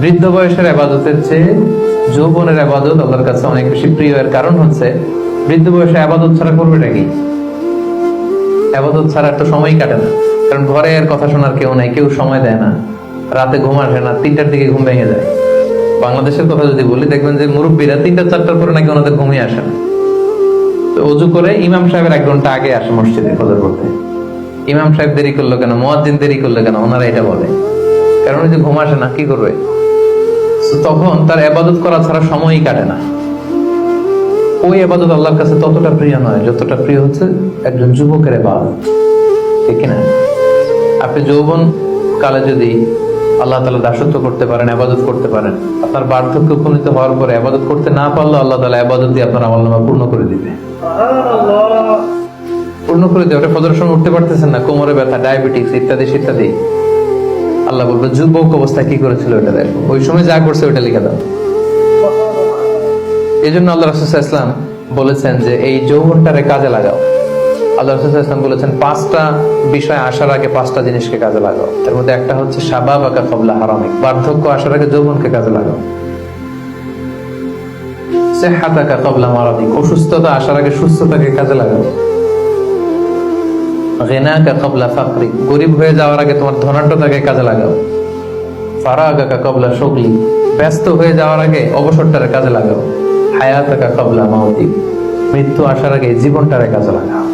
বৃদ্ধ বয়সের আবাদতের চেয়ে যৌবনের আবাদত আল্লাহর কাছে অনেক বেশি প্রিয়। এর কারণ হচ্ছে, বৃদ্ধ বয়সে আবাদত ছাড়া করবেটা কি? আবাদত ছাড়া একটা সময় কাটে না। কারণ ঘরে আর কথা শোনার কেউ নাই, কেউ সময় দেয় না, রাতে ঘুম আসে না, 3টার দিকে ঘুম ভেঙে যায়। বাংলাদেশের কথা যদি বলি, দেখবেন যে মুরব্বীরা 3টা-4টার পরে নাকি ওনাদের ঘুমিয়ে আসে না। তো অজু করে ইমাম সাহেবের 1 ঘন্টা আগে আসে মসজিদে ফজর পড়তে। ইমাম সাহেব দেরি করলো কেন, মুয়াজ্জিন দেরি করলো কেন, ওনারা এটা বলে। কারণ ওই যে ঘুম আসে না, কি করবে? তখন তার ইবাদত করা ছাড়া সময়ই কাটে না। ওই ইবাদত আল্লাহর কাছে ততটা প্রিয় নয় যতটা প্রিয় হচ্ছে একজন যুবকের ইবাদত, ঠিক কিনা? আপনি যৌবন কালে যদি আল্লাহ তাআলা দাসত্ব করতে পারেন, ইবাদত করতে পারেন, আপনার বার্ধক্য উপনীত হওয়ার পরে ইবাদত করতে না পারলে আল্লাহ তাআলা ইবাদত দিয়ে আপনার আমলনামা পূর্ণ করে দিবে। পূর্ণ করে দিবে। আপনি ফজরের সময় উঠতে পারতেছেন না, কোমরে ব্যথা, ডায়াবেটিস ইত্যাদি ইত্যাদি, আল্লাহ বলবে যুবক অবস্থায় কি করেছিল ওটা দেখো, ওই সময় যা করছে ওটা লিখে দাও। এই জন্য আল্লাহ রাসূল সাল্লাল্লাহু আলাইহি ওয়াসাল্লাম বলেছেন যে এই যৌবনটারে কাজে লাগাও। আল্লাহ রাসূল সাল্লাল্লাহু আলাইহি ওয়াসাল্লাম বলেছেন 5টা বিষয় আসার আগে 5টা জিনিসকে কাজে লাগাও। তার মধ্যে একটা হচ্ছে শাবাবাকা ক্বাবলা হারামিক, বার্ধক্য আসার আগে যৌবনকে কাজে লাগাও। সিহহাতাকা ক্বাবলা মারাদিক, অসুস্থতা আসার আগে সুস্থতাকে কাজে লাগাও। গিনাকা ক্বাবলা ফাকরিক, গরীব হয়ে যাওয়ার আগে তোমার ধনাঢ্যতাকে কাজে লাগাও। ফারাগাকা ক্বাবলা শুগলিক, ব্যস্ত হয়ে যাওয়ার আগে অবসরটারে কাজে লাগাও। হায়াতাকা ক্বাবলা মাউতিক, মৃত্যু আসার আগে জীবনটারে কাজে লাগাও।